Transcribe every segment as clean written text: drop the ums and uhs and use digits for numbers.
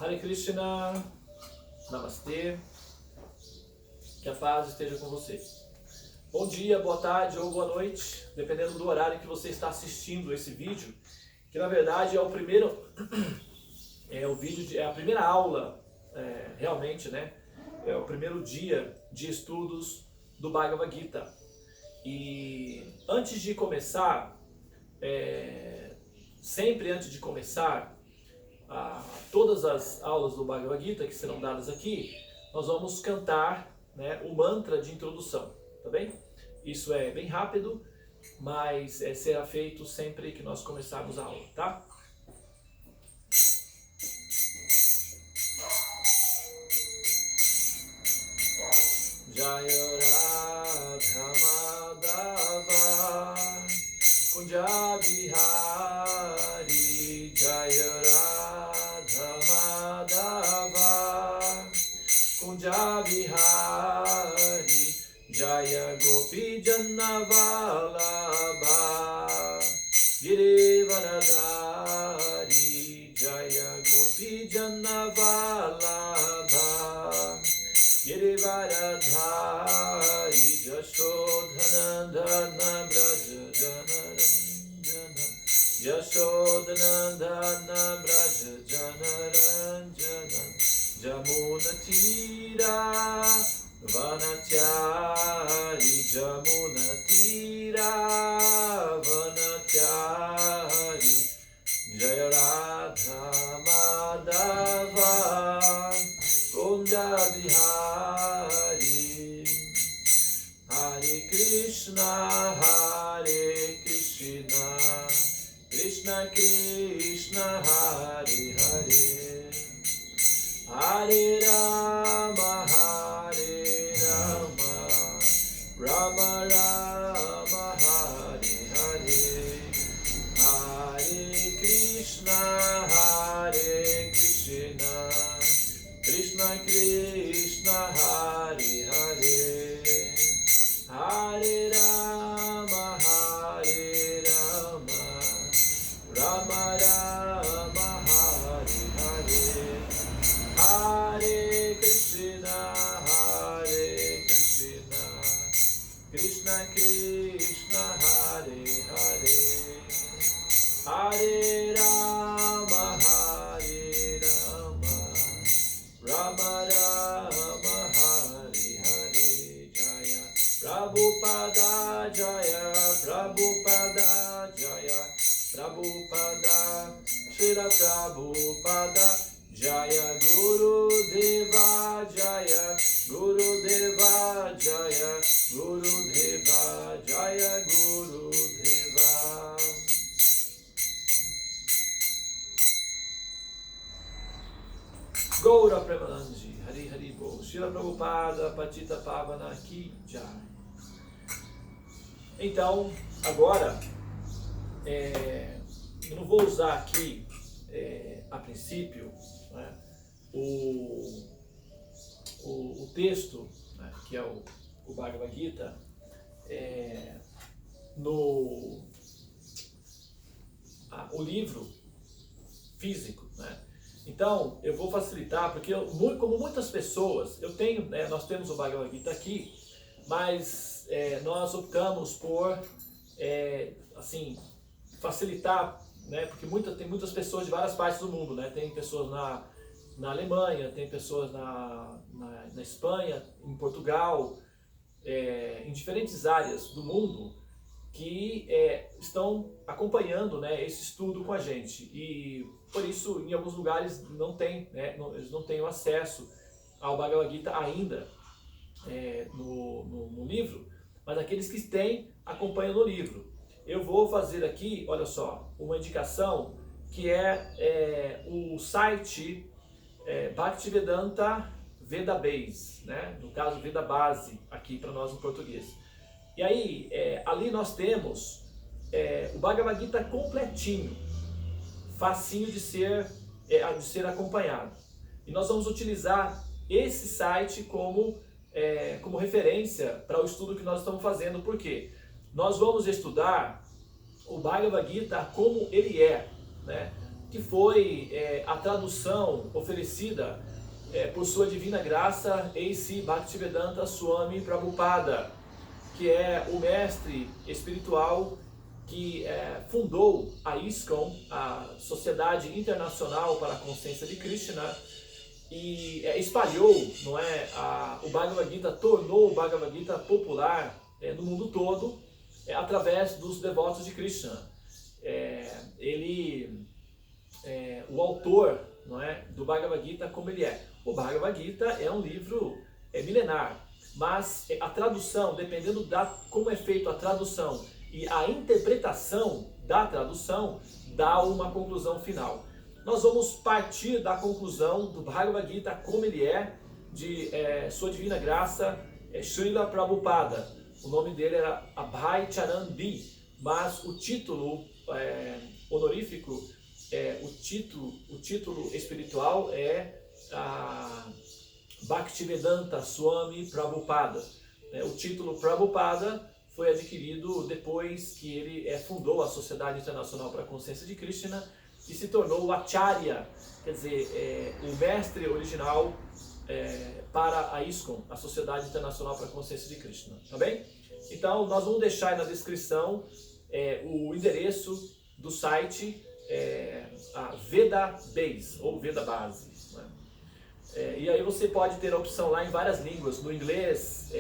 Hare Krishna, Namastê, que a paz esteja com você. Bom dia, boa tarde ou boa noite, dependendo do horário que você está assistindo esse vídeo, que na verdade é o primeiro, é a primeira aula, realmente, né? É o primeiro dia de estudos do Bhagavad Gita. E antes de começar, sempre antes de começar todas as aulas do Bhagavad Gita que serão dadas aqui, nós vamos cantar, né, o mantra de introdução, tá bem? Isso é bem rápido, mas será feito sempre que nós começarmos a aula, tá? Jaya Radha Madhava Kunja Bihari Jaya Radha Madhava Kunja Bihari Jaya Gopi Janavalabha Girivaradari Jaya Gopi Janavalabha Girivaradari Jashodhanandana Braja Janaranjana Jashodhanandana Braja Janaranjana Jamuna Tira Vanachari Jamuna Tira Vanachari Jaya Radha Madhava Kunja Bihari Hare Krishna Krishna Krishna Hare Hare Hare Rama Rama Rama Hare Hare Hare Krishna Krishna Krishna Hare Hare Hare Rama Rama Rama Hare Hare Hare Krishna Krishna Krishna Hare Hare Hare Rama Rama Rama Hare Hare Jaya Prabhupada Jaya Prabhupada Jaya Prabhupada Srila Prabhupada Jaya Guru Deva Jaya Guru Deva Jaya Guru Deva Jaya Guru Deva. Gaura Premanandi Hari Hari Bol Srila Prabhupada Patita Pavana Ki Jai. Então, agora eu não vou usar aqui a princípio, né, o texto, né, que é o Bhagavad Gita, o livro físico, né? Então eu vou facilitar, porque como muitas pessoas, nós temos o Bhagavad Gita aqui, mas nós optamos por assim, facilitar, né? Porque tem muitas pessoas de várias partes do mundo, né? Tem pessoas na Alemanha, tem pessoas na Espanha, em Portugal, em diferentes áreas do mundo que estão acompanhando, né, esse estudo com a gente. E por isso, em alguns lugares eles não têm acesso ao Bhagavad Gita ainda no livro, mas aqueles que têm acompanham no livro. Eu vou fazer aqui, olha só, uma indicação que é o site Bhaktivedanta Veda Base, né? No caso Veda Base aqui para nós em português. E aí ali nós temos o Bhagavad Gita completinho, facinho de ser acompanhado. E nós vamos utilizar esse site como referência para o estudo que nós estamos fazendo. Por quê? Nós vamos estudar o Bhagavad Gita como ele é, né? que foi a tradução oferecida por sua divina graça A.C. Bhaktivedanta Swami Prabhupada, que é o mestre espiritual que fundou a ISKCON, a Sociedade Internacional para a Consciência de Krishna, e espalhou, não é, o Bhagavad Gita, tornou o Bhagavad Gita popular no mundo todo através dos devotos de Krishna. O autor, não é, do Bhagavad Gita, como ele é. O Bhagavad Gita é um livro milenar, mas a tradução, dependendo como é feita a tradução e a interpretação da tradução, dá uma conclusão final. Nós vamos partir da conclusão do Bhagavad Gita como ele é, de sua divina graça, Srila Prabhupada. O nome dele era Abhay Charan B, mas o título honorífico, o título espiritual é Bhaktivedanta Swami Prabhupada. O título Prabhupada foi adquirido depois que ele fundou a Sociedade Internacional para a Consciência de Krishna e se tornou o Acharya, quer dizer, o mestre original para a ISKCON, a Sociedade Internacional para a Consciência de Krishna. Tá bem? Então, nós vamos deixar aí na descrição o endereço do site a Veda Base, ou Veda Base. Né? E aí você pode ter a opção lá em várias línguas, no inglês,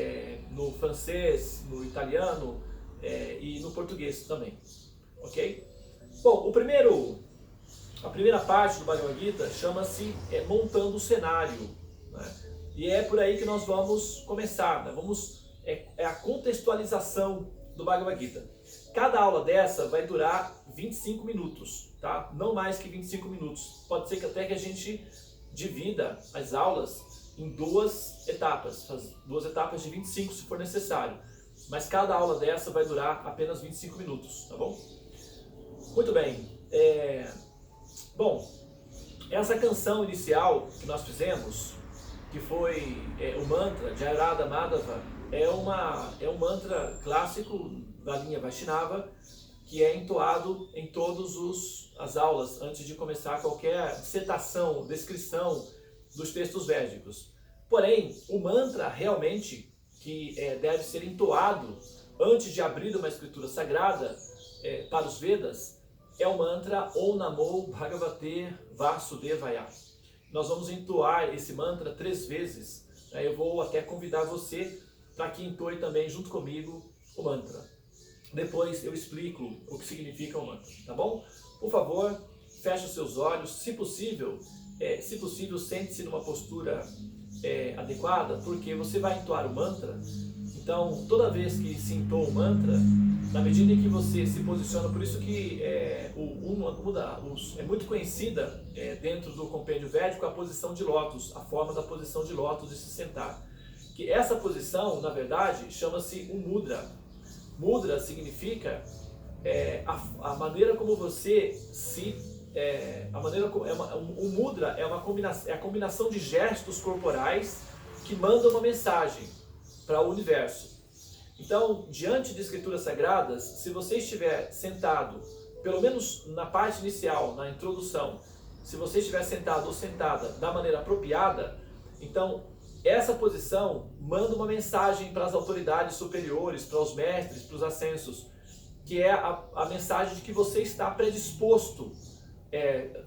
no francês, no italiano e no português também. Ok? Bom, a primeira parte do Bhagavad Gita chama-se Montando o Cenário. Né? E é por aí que nós vamos começar. Né? A contextualização do Bhagavad Gita. Cada aula dessa vai durar 25 minutos, tá? Não mais que 25 minutos. Pode ser que até que a gente divida as aulas em duas etapas de 25 se for necessário. Mas cada aula dessa vai durar apenas 25 minutos, tá bom? Muito bem. Bom, essa canção inicial que nós fizemos, que foi o mantra Jayarada Madhava, é um mantra clássico da linha Vaishnava, que é entoado em todas as aulas, antes de começar qualquer dissertação, descrição dos textos védicos. Porém, o mantra realmente que deve ser entoado antes de abrir uma escritura sagrada para os Vedas é o mantra Om Namo Bhagavate Vasudevaya. Nós vamos entoar esse mantra 3 vezes. Eu vou até convidar você para que entoe também junto comigo o mantra. Depois eu explico o que significa o mantra, tá bom? Por favor, feche os seus olhos. Se possível, sente-se numa postura adequada, porque você vai entoar o mantra. Então, toda vez que se entoa o mantra, na medida em que você se posiciona, por isso que é muito conhecida dentro do compêndio védico a posição de lótus, a forma da posição de lótus de se sentar. Que essa posição, na verdade, chama-se um mudra. Mudra significa a maneira como você se... o mudra é a combinação de gestos corporais que mandam uma mensagem para o universo. Então, diante de escrituras sagradas, se você estiver sentado, pelo menos na parte inicial, na introdução, se você estiver sentado ou sentada da maneira apropriada, então essa posição manda uma mensagem para as autoridades superiores, para os mestres, para os ascensos, que é a mensagem de que você está predisposto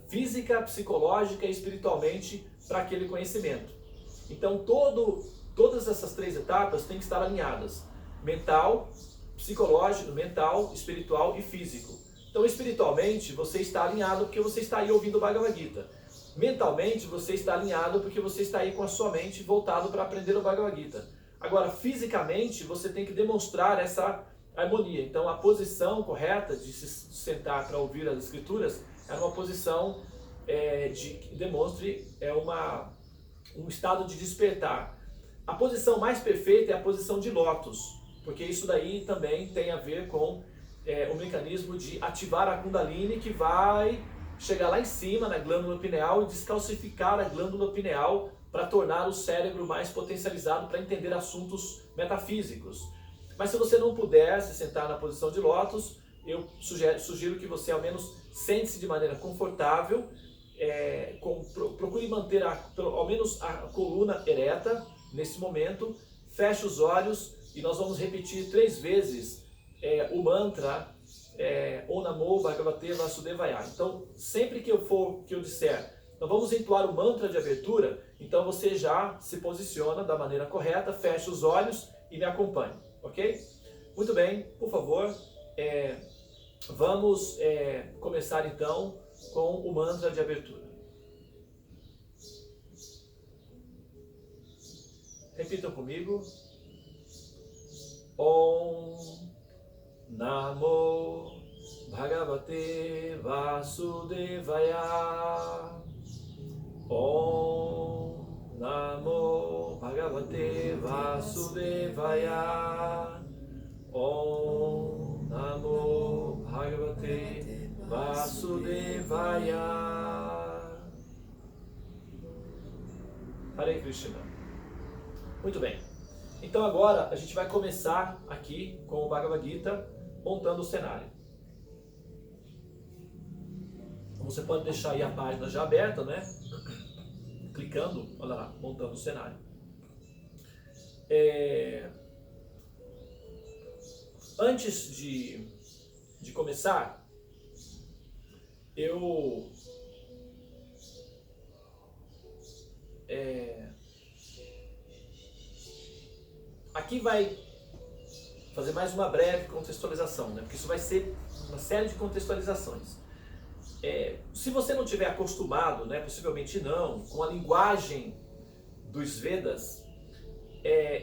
física, psicológica e espiritualmente para aquele conhecimento. Então todas essas 3 etapas têm que estar alinhadas: mental, psicológico, mental, espiritual e físico. Então espiritualmente você está alinhado porque você está aí ouvindo o Bhagavad Gita. Mentalmente você está alinhado porque você está aí com a sua mente voltado para aprender o Bhagavad Gita. Agora, fisicamente, você tem que demonstrar essa harmonia. Então, a posição correta de se sentar para ouvir as escrituras é uma posição que demonstre um estado de despertar. A posição mais perfeita é a posição de lótus, porque isso daí também tem a ver com o mecanismo de ativar a Kundalini, que vai chegar lá em cima na glândula pineal e descalcificar a glândula pineal para tornar o cérebro mais potencializado para entender assuntos metafísicos. Mas se você não puder se sentar na posição de lótus, eu sugiro que você ao menos sente-se de maneira confortável, procure manter ao menos a coluna ereta nesse momento, feche os olhos e nós vamos repetir 3 vezes o mantra Om Namo Bhagavate Vasudevaya. Então, sempre que eu disser, nós vamos entoar o mantra de abertura, então você já se posiciona da maneira correta, fecha os olhos e me acompanhe, ok? Muito bem, por favor, vamos começar então com o mantra de abertura. Repitam comigo. Om Namo Bhagavate Vasudevaya. Om Namo Bhagavate Vasudevaya. Om Namo Bhagavate Vasudevaya. Hare Krishna. Muito bem. Então agora a gente vai começar aqui com o Bhagavad Gita, montando o cenário. Você pode deixar aí a página já aberta, né? Clicando, olha lá, montando o cenário. Antes de começar, aqui vai fazer mais uma breve contextualização, né? Porque isso vai ser uma série de contextualizações. Se você não tiver acostumado, né, possivelmente não, com a linguagem dos Vedas,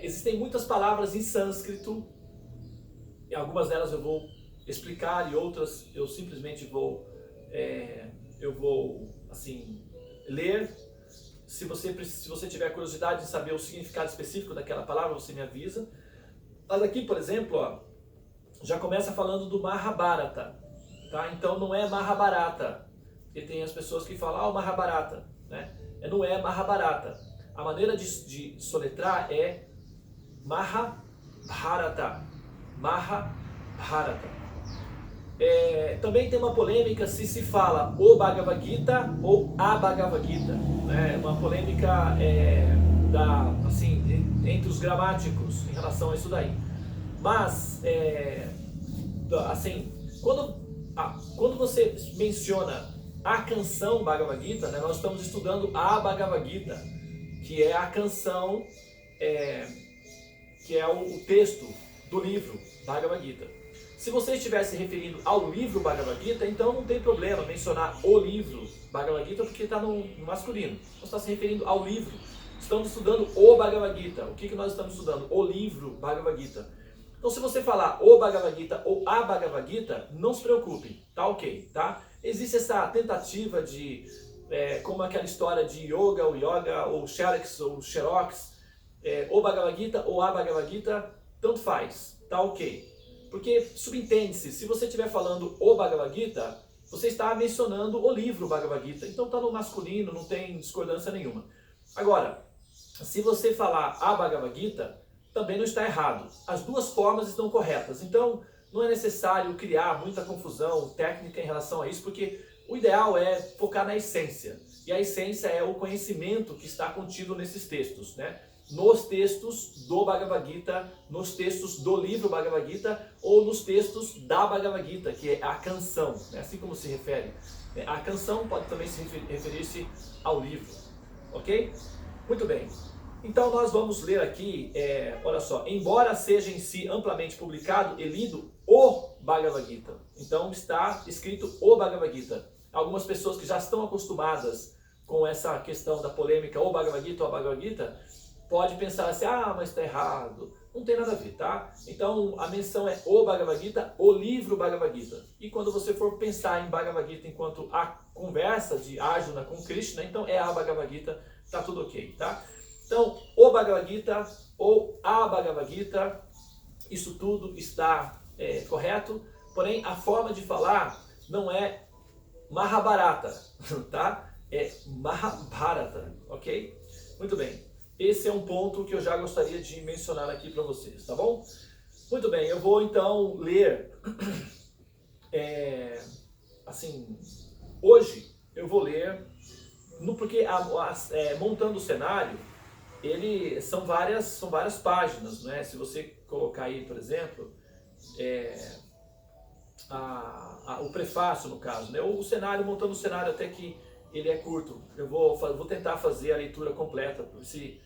existem muitas palavras em sânscrito, e algumas delas eu vou explicar e outras eu simplesmente vou assim, ler. Se você tiver curiosidade de saber o significado específico daquela palavra, você me avisa. Mas aqui, por exemplo, ó, já começa falando do Mahabharata. Tá? Então não é Mahabharata. Porque tem as pessoas que falam, o Mahabharata. Né? Não é Mahabharata. A maneira de soletrar é Mahabharata. Mahabharata. Também tem uma polêmica se fala o Bhagavad Gita ou a Bhagavad Gita. Né? Uma polêmica assim, entre os gramáticos em relação a isso daí. Mas, assim, quando você menciona a canção Bhagavad Gita, né, nós estamos estudando a Bhagavad Gita, que é a canção, que é o texto do livro Bhagavad Gita. Se você estiver se referindo ao livro Bhagavad Gita, então não tem problema mencionar o livro Bhagavad Gita, porque está no masculino. Você está se referindo ao livro. Estamos estudando o Bhagavad Gita. O que nós estamos estudando? O livro Bhagavad Gita. Então, se você falar o Bhagavad Gita ou a Bhagavad Gita, não se preocupe, tá ok, tá? Existe essa tentativa de, como aquela história de yoga ou xerox ou xerox, o Bhagavad Gita ou a Bhagavad Gita, tanto faz, tá ok. Porque, subentende-se, se você estiver falando o Bhagavad Gita, você está mencionando o livro Bhagavad Gita. Então está no masculino, não tem discordância nenhuma. Agora, se você falar a Bhagavad Gita, também não está errado. As duas formas estão corretas. Então, não é necessário criar muita confusão técnica em relação a isso, porque o ideal é focar na essência. E a essência é o conhecimento que está contido nesses textos, né? Nos textos do Bhagavad Gita, nos textos do livro Bhagavad Gita ou nos textos da Bhagavad Gita, que é a canção, né? Assim como se refere. A canção pode também se referir-se ao livro, ok? Muito bem. Então nós vamos ler aqui, olha só, embora seja em si amplamente publicado e lido o Bhagavad Gita. Então está escrito o Bhagavad Gita. Algumas pessoas que já estão acostumadas com essa questão da polêmica o Bhagavad Gita ou a Bhagavad Gita, pode pensar assim, mas está errado. Não tem nada a ver, tá? Então a menção é o Bhagavad Gita, o livro Bhagavad Gita. E quando você for pensar em Bhagavad Gita enquanto a conversa de Arjuna com Krishna, então é a Bhagavad Gita, tá tudo ok, tá? Então, o Bhagavad Gita ou a Bhagavad Gita, isso tudo está correto, porém a forma de falar não é Mahabharata, tá? É Mahabharata, ok? Muito bem. Esse é um ponto que eu já gostaria de mencionar aqui para vocês, tá bom? Muito bem, eu vou então ler assim, hoje eu vou ler, porque montando o cenário, são várias páginas, né? Se você colocar aí, por exemplo, o prefácio, no caso, né? O cenário, montando o cenário até que ele é curto. Eu vou tentar fazer a leitura completa, se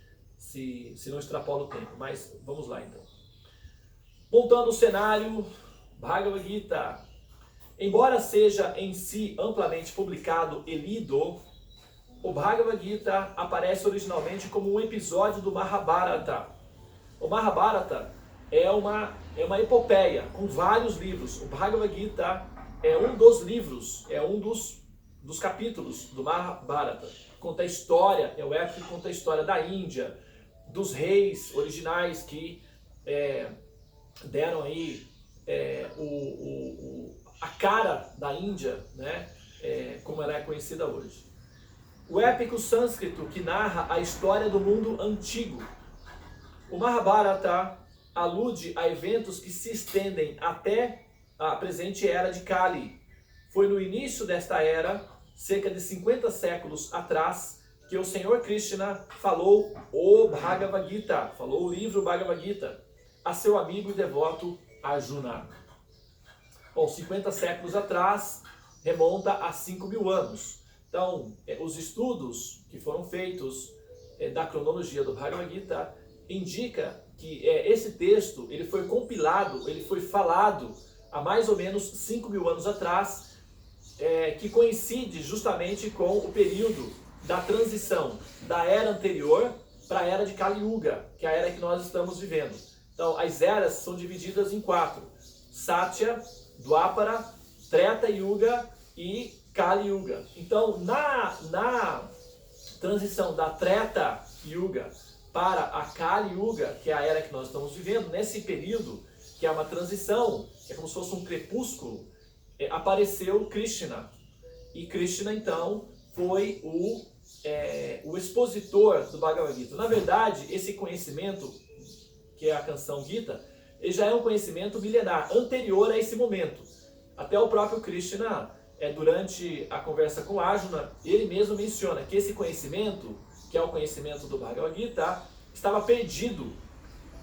não extrapola o tempo, mas vamos lá então. Montando o cenário, Bhagavad Gita. Embora seja em si amplamente publicado e lido, o Bhagavad Gita aparece originalmente como um episódio do Mahabharata. O Mahabharata é uma epopeia com vários livros. O Bhagavad Gita é um dos livros, é um dos capítulos do Mahabharata. Conta a história, é o épico que conta a história da Índia, dos reis originais que deram aí a cara da Índia, né? Como ela é conhecida hoje. O épico sânscrito que narra a história do mundo antigo. O Mahabharata alude a eventos que se estendem até a presente era de Kali. Foi no início desta era, cerca de 50 séculos atrás, que o Senhor Krishna falou o Bhagavad Gita, falou o livro Bhagavad Gita, a seu amigo e devoto Arjuna. Bom, 50 séculos atrás remonta a 5.000 anos. Então, os estudos que foram feitos da cronologia do Bhagavad Gita indica que esse texto ele foi compilado, ele foi falado há mais ou menos 5.000 anos atrás, que coincide justamente com o período da transição da era anterior para a era de Kali Yuga, que é a era que nós estamos vivendo. Então, as eras são divididas em 4: Satya, Dwapara, Treta Yuga e Kali Yuga. Então, na transição da Treta Yuga para a Kali Yuga, que é a era que nós estamos vivendo, nesse período, que é uma transição, que é como se fosse um crepúsculo, apareceu Krishna. E Krishna, então, foi o expositor do Bhagavad Gita. Na verdade, esse conhecimento, que é a canção Gita, ele já é um conhecimento milenar, anterior a esse momento. Até o próprio Krishna, durante a conversa com Arjuna, ele mesmo menciona que esse conhecimento, que é o conhecimento do Bhagavad Gita, estava perdido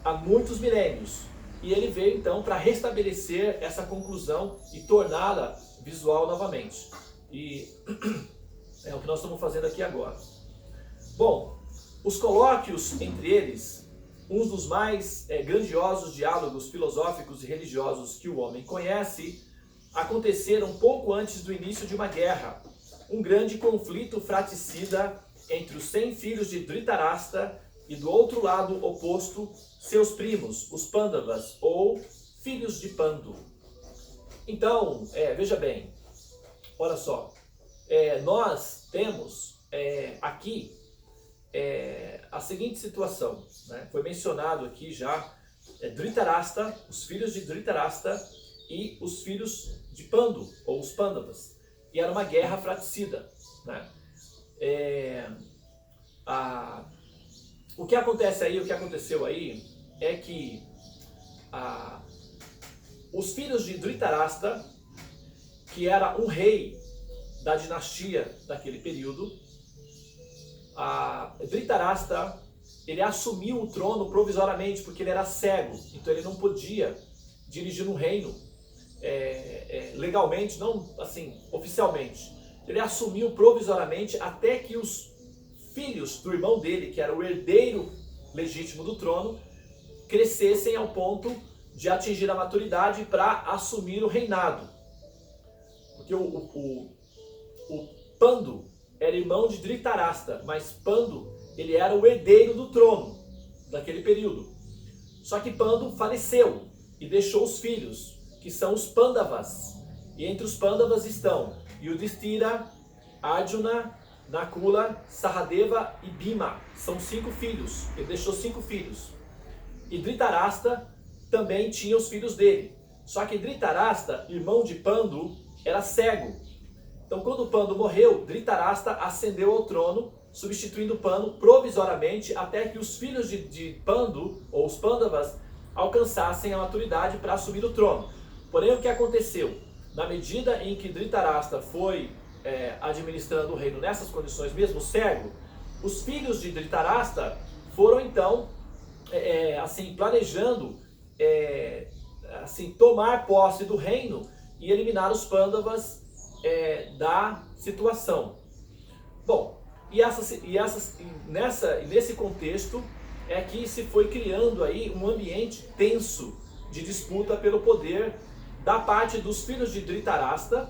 há muitos milênios. E ele veio então para restabelecer essa conclusão e torná-la visual novamente. E é o que nós estamos fazendo aqui agora. Bom, os colóquios entre eles, um dos mais grandiosos diálogos filosóficos e religiosos que o homem conhece, aconteceram pouco antes do início de uma guerra, um grande conflito fratricida entre os 100 filhos de Dhritarashtra e do outro lado oposto, seus primos, os Pandavas, ou filhos de Pandu. Então, veja bem, olha só, nós temos aqui a seguinte situação, né? Foi mencionado aqui já Dhritarashtra, os filhos de Dhritarashtra e os filhos de Pandu, ou os Pandavas. E era uma guerra fratricida, né? O que acontece aí, o que aconteceu aí, é que os filhos de Dhritarashtra, que era um rei da dinastia daquele período, Dhritarashtra, ele assumiu o trono provisoriamente porque ele era cego, então ele não podia dirigir um reino legalmente, não assim, oficialmente. Ele assumiu provisoriamente até que os filhos do irmão dele, que era o herdeiro legítimo do trono, crescessem ao ponto de atingir a maturidade para assumir o reinado. Porque o Pandu era irmão de Dhritarashtra, mas Pandu, ele era o herdeiro do trono daquele período. Só que Pandu faleceu e deixou os filhos, que são os Pandavas. E entre os Pandavas estão Yudhishthira, Arjuna, Nakula, Sahadeva e Bhima. São 5 filhos. Ele deixou 5 filhos. E Dhritarashtra também tinha os filhos dele. Só que Dhritarashtra, irmão de Pandu, era cego. Então, quando Pandu morreu, Dhritarashtra ascendeu ao trono, substituindo Pandu provisoriamente até que os filhos de Pandu, ou os Pandavas, alcançassem a maturidade para assumir o trono. Porém, o que aconteceu? na medida em que Dhritarashtra foi administrando o reino nessas condições mesmo, cego, os filhos de Dhritarashtra foram então assim, planejando assim, tomar posse do reino e eliminar os Pandavas da situação. Bom, nesse contexto é que se foi criando aí um ambiente tenso de disputa pelo poder da parte dos filhos de Dhritarashtra,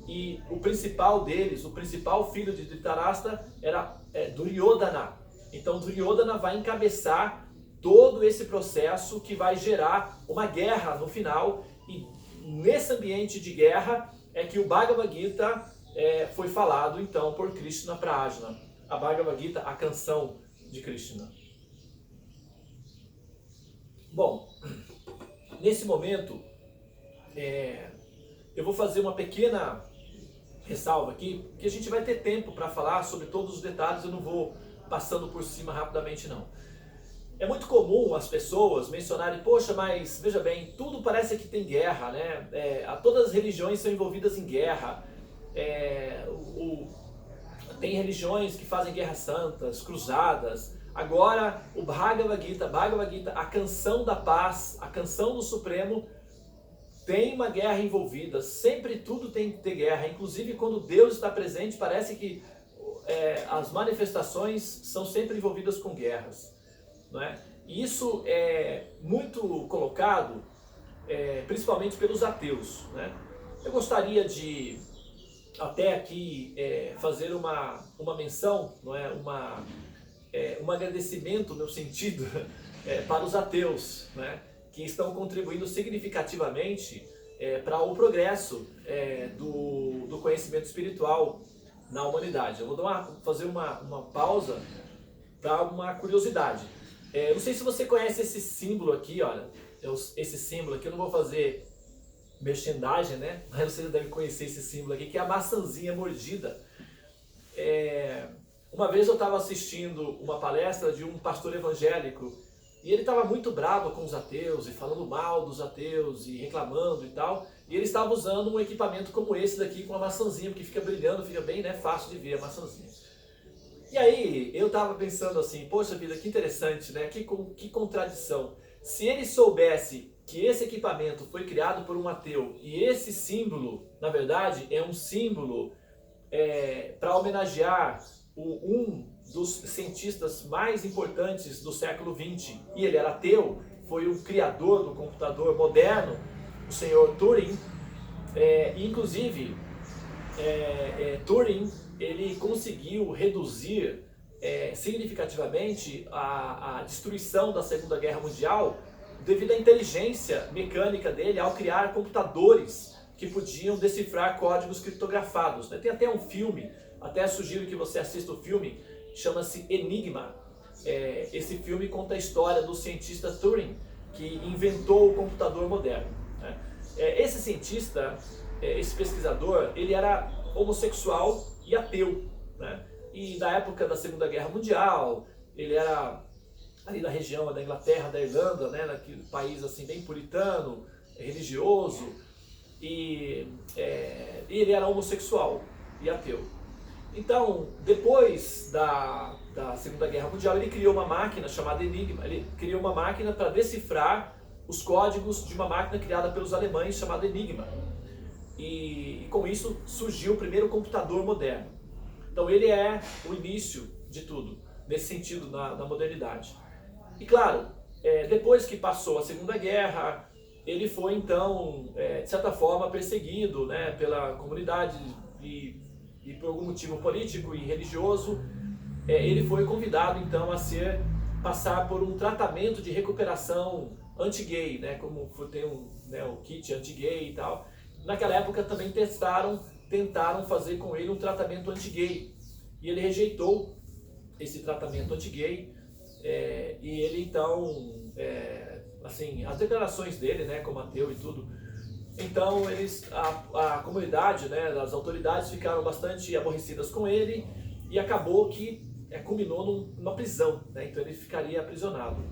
e o principal deles, o principal filho de Dhritarashtra era Duryodhana. Então Duryodhana vai encabeçar todo esse processo que vai gerar uma guerra no final, e nesse ambiente de guerra é que o Bhagavad Gita foi falado então por Krishna para Arjuna. A Bhagavad Gita, a canção de Krishna. Bom, nesse momento eu vou fazer uma pequena ressalva aqui, que a gente vai ter tempo para falar sobre todos os detalhes, eu não vou passando por cima rapidamente não. É muito comum as pessoas mencionarem, poxa, mas veja bem, tudo parece que tem guerra, né? Todas as religiões são envolvidas em guerra. Tem religiões que fazem guerras santas, cruzadas. Agora, o Bhagavad Gita, a canção da paz, a canção do Supremo, tem uma guerra envolvida. Sempre tudo tem que ter guerra. Inclusive, quando Deus está presente, parece que as manifestações são sempre envolvidas com guerras. Não é? E isso é muito colocado, principalmente pelos ateus. Né? Eu gostaria de, até aqui, fazer uma menção, não é? Um agradecimento no sentido para os ateus, né? Que estão contribuindo significativamente para o progresso do conhecimento espiritual na humanidade. Eu vou fazer uma pausa para uma curiosidade. Não sei se você conhece esse símbolo aqui, olha. Esse símbolo aqui, eu não vou fazer merchandising, né? Mas você deve conhecer esse símbolo aqui, que é a maçãzinha mordida. Uma vez eu estava assistindo uma palestra de um pastor evangélico e ele estava muito bravo com os ateus e falando mal dos ateus e reclamando e tal. E ele estava usando um equipamento como esse daqui com uma maçãzinha, porque fica brilhando, fica bem, né, fácil de ver a maçãzinha. E aí eu estava pensando assim, poxa vida, que interessante, né? Que contradição. Se ele soubesse que esse equipamento foi criado por um ateu e esse símbolo, na verdade, é um símbolo para homenagear um dos cientistas mais importantes do século XX, e ele era ateu, foi o criador do computador moderno, o senhor Turing, inclusive Turing, ele conseguiu reduzir significativamente a destruição da Segunda Guerra Mundial devido à inteligência mecânica dele ao criar computadores que podiam decifrar códigos criptografados. Tem até um filme, até sugiro que você assista o filme, chama-se Enigma. Esse filme conta a história do cientista Turing, que inventou o computador moderno. Né? Esse cientista, esse pesquisador, ele era homossexual e ateu. Né? E na época da Segunda Guerra Mundial, ele era ali na região da Inglaterra, da Irlanda, né? Naquele país assim, bem puritano, religioso, e ele era homossexual e ateu. Então, depois da Segunda Guerra Mundial, ele criou uma máquina chamada Enigma. Ele criou uma máquina para decifrar os códigos de uma máquina criada pelos alemães chamada Enigma. E com isso surgiu o primeiro computador moderno. Então ele é o início de tudo, nesse sentido, na modernidade. E claro, depois que passou a Segunda Guerra, ele foi então, de certa forma, perseguido, né, pela comunidade e por algum motivo político e religioso. Ele foi convidado então a passar por um tratamento de recuperação anti-gay, né, como tem o kit anti-gay e tal. Naquela época também tentaram fazer com ele um tratamento anti-gay, e ele rejeitou esse tratamento anti-gay, e ele então, assim, as declarações dele, né, como ateu e tudo, então a comunidade, né, as autoridades ficaram bastante aborrecidas com ele, e acabou que culminou numa prisão, né, então ele ficaria aprisionado.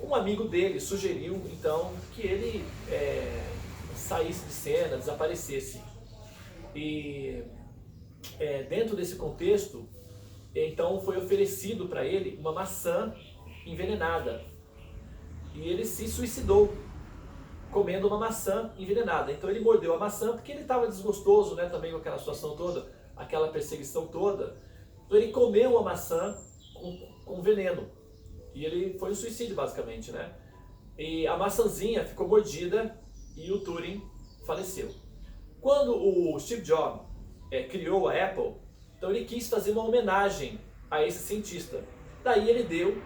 Um amigo dele sugeriu então que ele saísse de cena, desaparecesse. E dentro desse contexto, então foi oferecido para ele uma maçã envenenada. E ele se suicidou comendo uma maçã envenenada. Então ele mordeu a maçã porque ele estava desgostoso, né, também com aquela situação toda, aquela perseguição toda. Então ele comeu a maçã com veneno. E ele foi um suicídio, basicamente, né? E a maçãzinha ficou mordida e o Turing faleceu. Quando o Steve Jobs criou a Apple, então ele quis fazer uma homenagem a esse cientista. Daí ele deu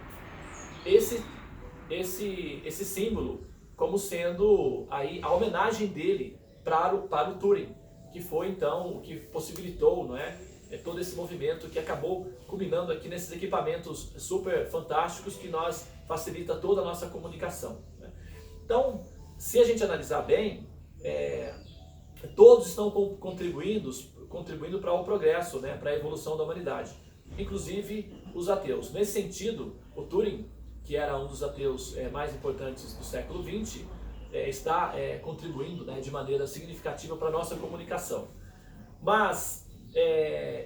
esse símbolo como sendo aí a homenagem dele para o Turing, que foi então o que possibilitou, não é, todo esse movimento que acabou culminando aqui nesses equipamentos super fantásticos que facilita toda a nossa comunicação, né? Então, se a gente analisar bem, todos estão contribuindo para o progresso, né, para a evolução da humanidade, inclusive os ateus. Nesse sentido, o Turing, que era um dos ateus mais importantes do século XX, está contribuindo, né, de maneira significativa para a nossa comunicação. Mas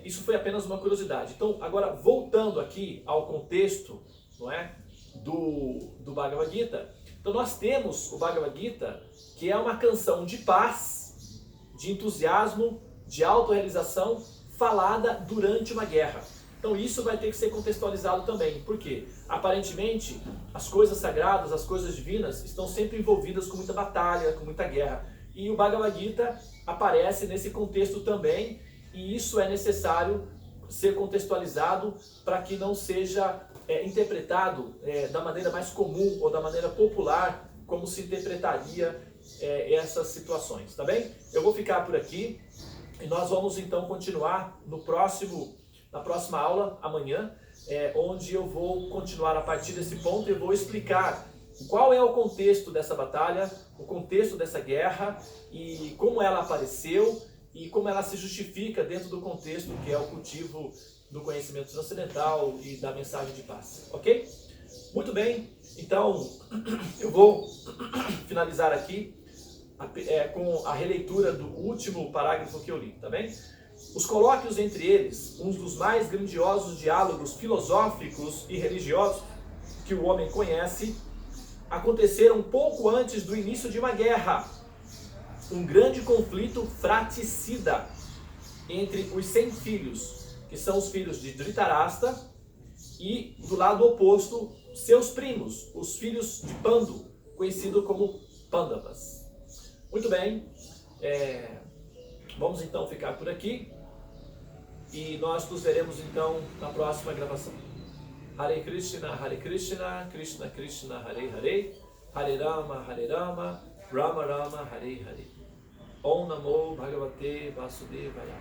isso foi apenas uma curiosidade. Então, agora voltando aqui ao contexto, não é, do Bhagavad Gita, então nós temos o Bhagavad Gita, que é uma canção de paz, de entusiasmo, de autorrealização, falada durante uma guerra. Então isso vai ter que ser contextualizado também. Por quê? Aparentemente, as coisas sagradas, as coisas divinas, estão sempre envolvidas com muita batalha, com muita guerra. E o Bhagavad Gita aparece nesse contexto também, e isso é necessário ser contextualizado para que não seja interpretado da maneira mais comum ou da maneira popular como se interpretaria essas situações, tá bem? Eu vou ficar por aqui e nós vamos então continuar na próxima aula, amanhã, onde eu vou continuar a partir desse ponto e vou explicar qual é o contexto dessa batalha, o contexto dessa guerra e como ela apareceu e como ela se justifica dentro do contexto que é o cultivo do conhecimento transcendental e da mensagem de paz, ok? Muito bem, então eu vou finalizar aqui com a releitura do último parágrafo que eu li, tá bem? Os colóquios entre eles, um dos mais grandiosos diálogos filosóficos e religiosos que o homem conhece, aconteceram pouco antes do início de uma guerra, um grande conflito fratricida entre os 100 filhos, que são os filhos de Dhritarashtra, e do lado oposto, seus primos, os filhos de Pandu, conhecido como Pandavas. Muito bem, vamos então ficar por aqui e nós nos veremos então na próxima gravação. Hare Krishna, Krishna Krishna, Hare Hare, Hare Rama, Rama Rama, Hare Hare. Om Namo Bhagavate Vasudevaya.